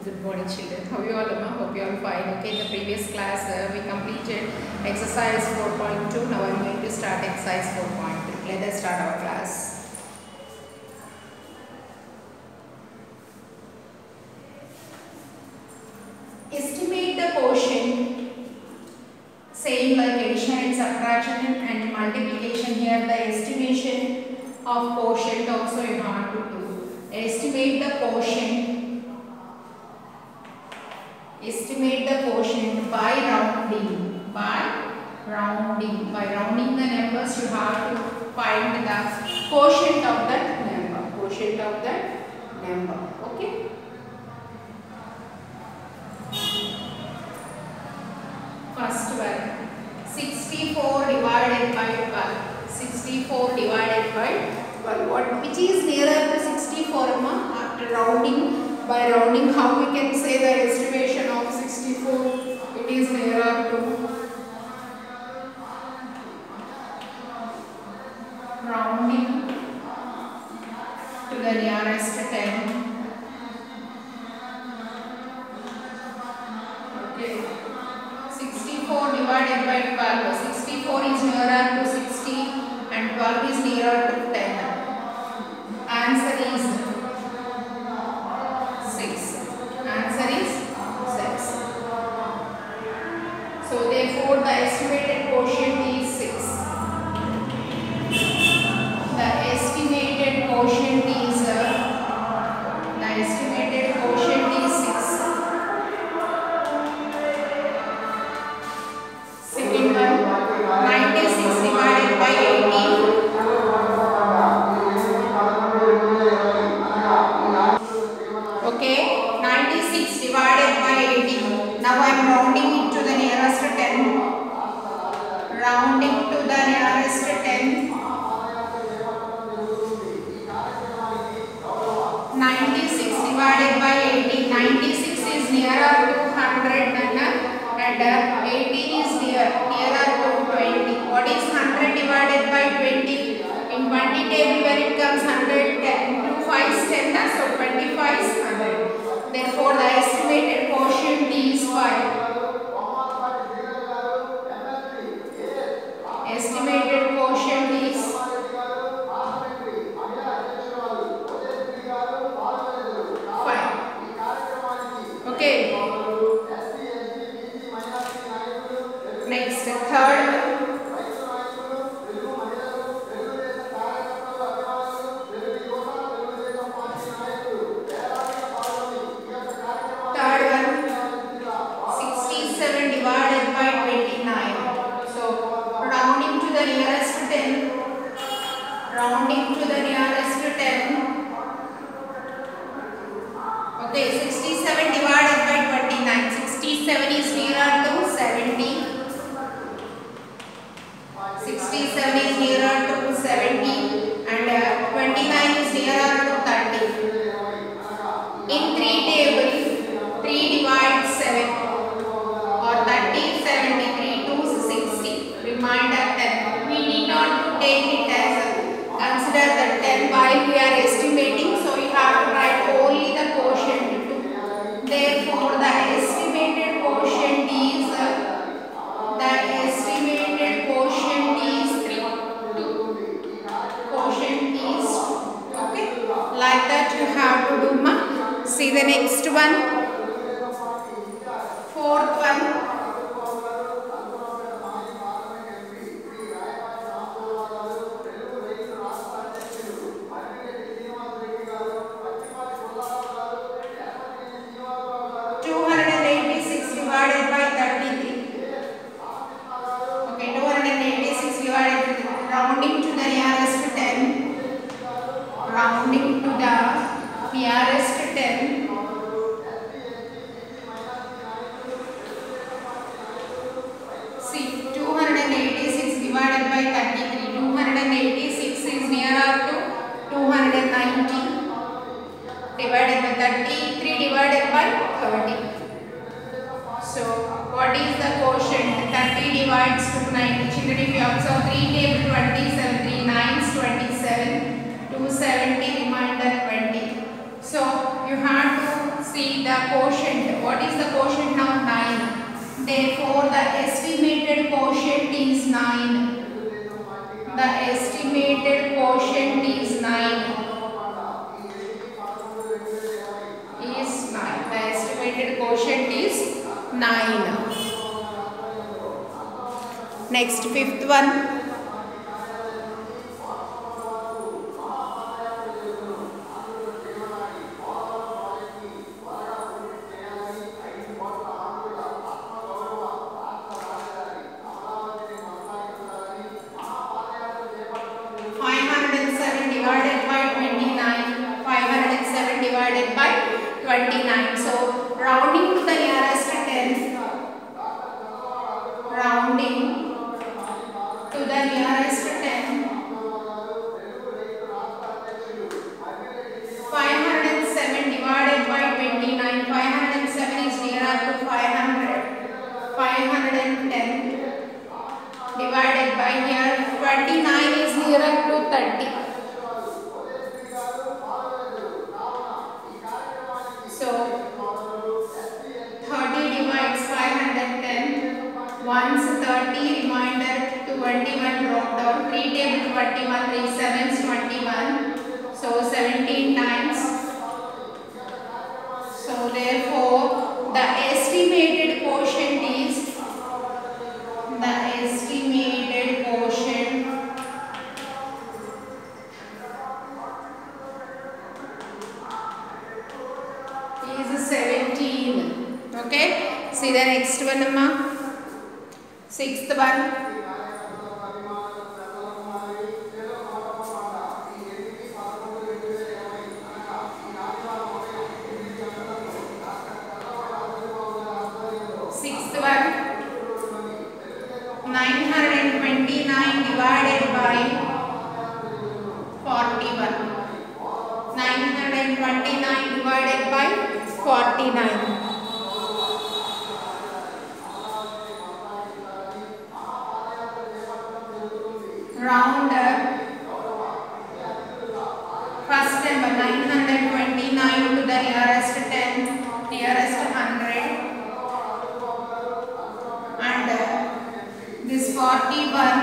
Good morning, children. How you all are? Hope you all fine. Okay, in the previous class we completed exercise 4.2. Now I am going to start exercise 4.3. Let us start our class. Estimate the quotient. Same like addition and subtraction and multiplication. Here the estimation of quotient also you have to do. Estimate the quotient. Estimate the quotient by rounding. By rounding the numbers, you have to find the quotient of that number. Quotient of that number. Okay. First one, 64 divided by 12. 64 divided by 12. Which is nearer to 64? After rounding. By rounding, how we can say the estimation of 64? It is nearer to rounding to the nearest 10. Okay. 64 divided by 12. 64 is nearer to 60 and 12 is nearer to 10. Answer is so therefore the estimated quotient is 6. The estimated quotient is 6. Second one, 96 divided by 18. Okay, 96 divided by 18. Now I am rounding it to the nearest 10. Rounding to the nearest 10. 96 divided by 18. 96 is nearer to 100 and 18 is nearer to 20. What is 100 divided by 20? In 20 table when it comes 100, 2 5 is 10, so 25 is 100. Therefore the estimated quotient is 5. Estimated quotient is 5. Okay. Next, third one. Rounding to the nearest 10. Okay, 67 divided by 29. 67 is nearer to 70. 67 is nearer to 70 and 29 is nearer to 30. In 3 table, 3 divides 7 or 30, 73, 2 60. Remainder 10. We need not take it as consider the 10 while we are estimating, so you have to write only the quotient 2. Therefore, the estimated quotient is 3. 2. Quotient is 2. Okay. Like that you have to do. See the next one. Fourth one. Rounding to the nearest 10. Rounding to the nearest 10. See, 286 divided by 33. 286 is nearer to 290. Divided by 33 divided by 30. So, what is the quotient? 30 divides 290. Children, if you observe 3 table 27, 3 9s 27, 270 remainder 20. So, you have to see see the quotient. What is the quotient now? 9. Therefore, the estimated quotient is 9. The estimated quotient is 9. Is 9. The estimated quotient is 9. Next, fifth one. Divided by 29. So rounding to the nearest 10. Rounding to the nearest 10. 507 divided by 29. 507 is nearer to 500. 510 divided by here. 29 is nearer to 30. Once 30, remainder 21 drop down. 3 table 21, 3 sevens 21. So 17 times. So therefore, the estimated quotient is is 17. Okay. See the next one, Amma. Sixth one. Sixth one. 929 divided by 41. 929 divided by 49. Round first number 929 to the nearest 10, nearest 100, and this 41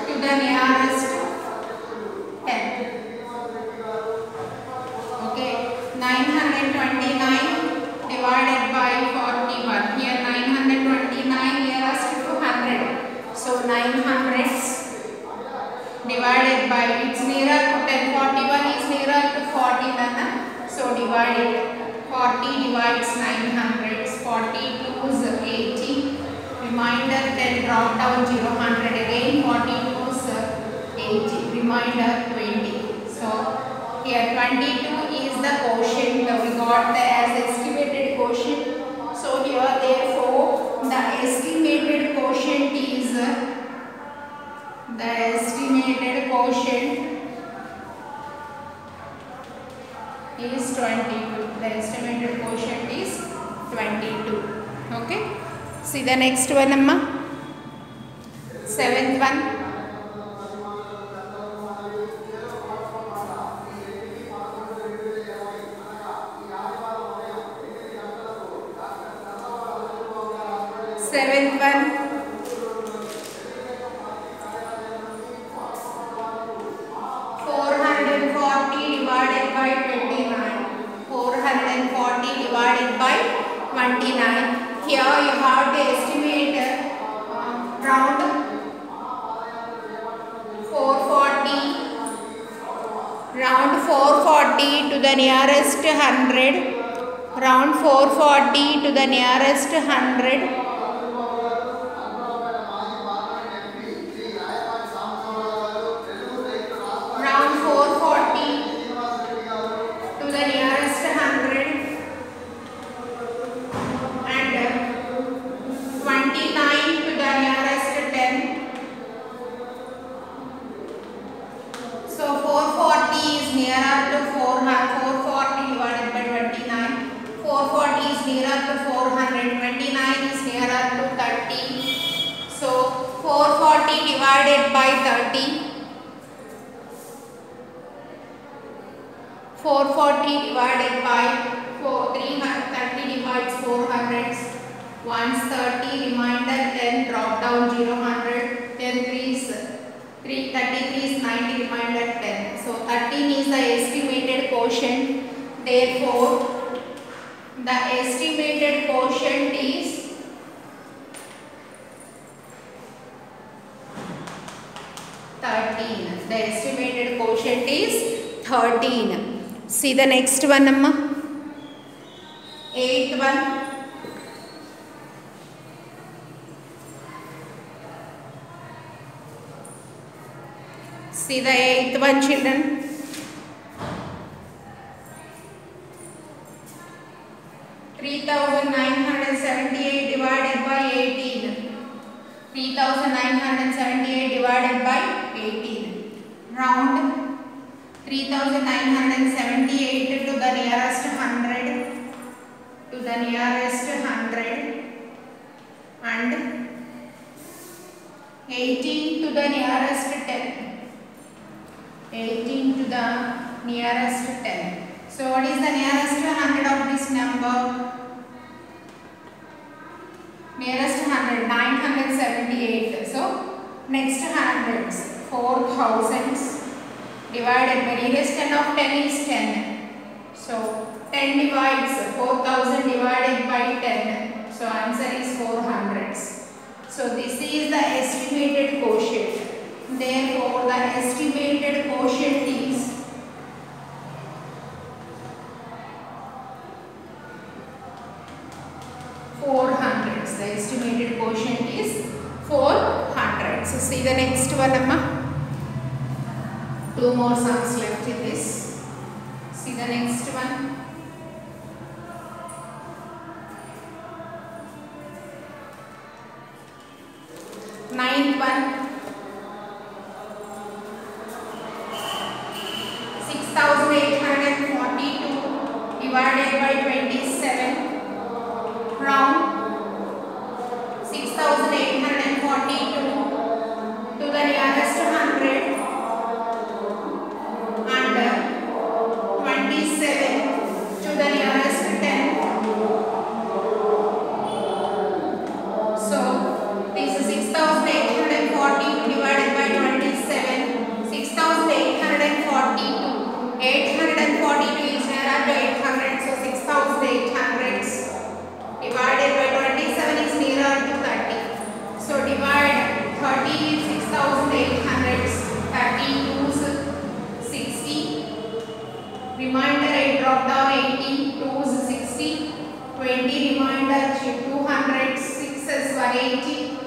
to the nearest 10. Okay, 929 divided by 41. Here 929 nearest to 100. So 900s divided by, it's nearer to 10. 41 is nearer to 41. So divided. 40 divides 900. 42 is 80. Remainder 10 drop down 0. 100 again. 42 is 80. Remainder 20. So here 22 is the quotient. We got the as estimated quotient. So here therefore the estimated quotient is the estimated quotient is 22. The estimated quotient is 22. Okay. See the next one, Amma. Seventh one. Seventh one. 440 divided by 29. 440 divided by 29. Here you have to estimate round 440. Round 440 to the nearest 100. Round 440 to the nearest 100. Nearer to 400, 29 is nearer to 30. So 440 divided by 30. 440 divided by 330 down 0, 100, 10 3s 3, 33 is 90, remainder 10. So 13 is the estimated quotient. Therefore, the estimated quotient is 13. The estimated quotient is 13. See the next one, Amma. 8th one. See the 8th one, children. $3,978 divided by 18. 3,978 divided by 18. Round 3,978 to the nearest 100. To the nearest 100. And 18 to the nearest 10. 18 to the nearest 10. So what is the nearest 100 of this number? Nearest 100, 978. So next hundreds, 4,000s divided by nearest 10 of 10 is 10. So 10 divides 4,000 divided by 10. So answer is 400s. So this is the estimated quotient. Therefore, the estimated quotient is 400. The estimated quotient is 400. So see the next one, Amma. 2 more sums left in this. See the next one. Ninth one. 6,842 divided by 27. Round 6,842 to the nearest 100 and 27 to the nearest 10. So this is 6,842 divided by 27. 6,842. 842 is nearer to 800. So 6,800 divided by 27 is nearer to 30. So divide 30 is 6,800. 32 is 60. Remainder 8 drop down 80. 2 is 60. 20 remainder 200. 6 is 180.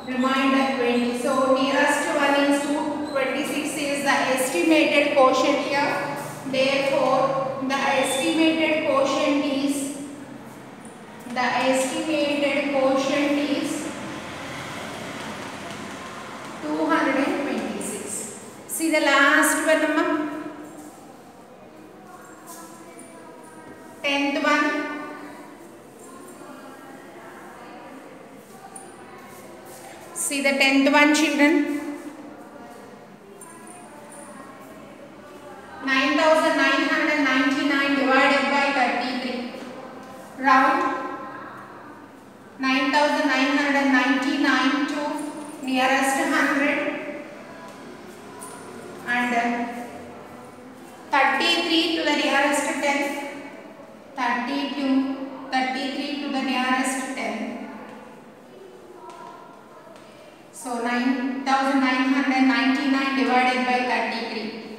Remainder 20. So nearest one is 226 is the estimated quotient here. Therefore, the estimated quotient is 226. See the last one, Amma. 10th one. See the 10th one, children. 9,999 divided by 33. Round 9,999 to nearest 100 and 33 to the nearest 10. 33 to the nearest 10. So 9,999 divided by 33.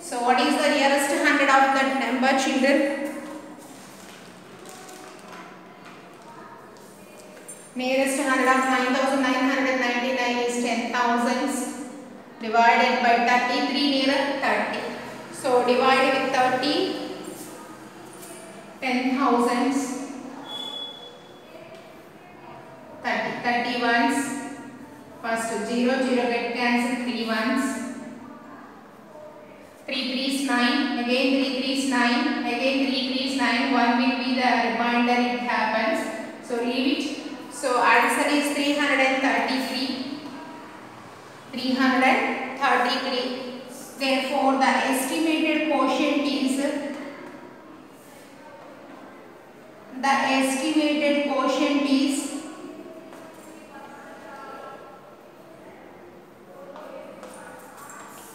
So what is the nearest 100 of that number, children? Nearest 100 of 9,999 is 10,000s divided by 33 nearer 30. So divide with 30, 10,000s, 30 ones. First 0, 0 get cancelled, 3 ones. 3 3 is 9, again 3 3 is 9, again 3 3 is 9, 1 will be the remainder, it happens. So leave it. So answer is 333. 333. Therefore, the estimated quotient is 333.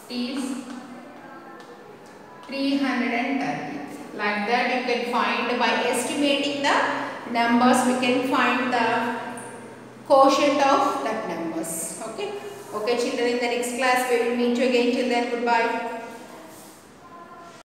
is 330. Like that you can find by estimating the numbers, we can find the quotient of that numbers. Okay. Okay children, in the next class we will meet you again. Till then, goodbye.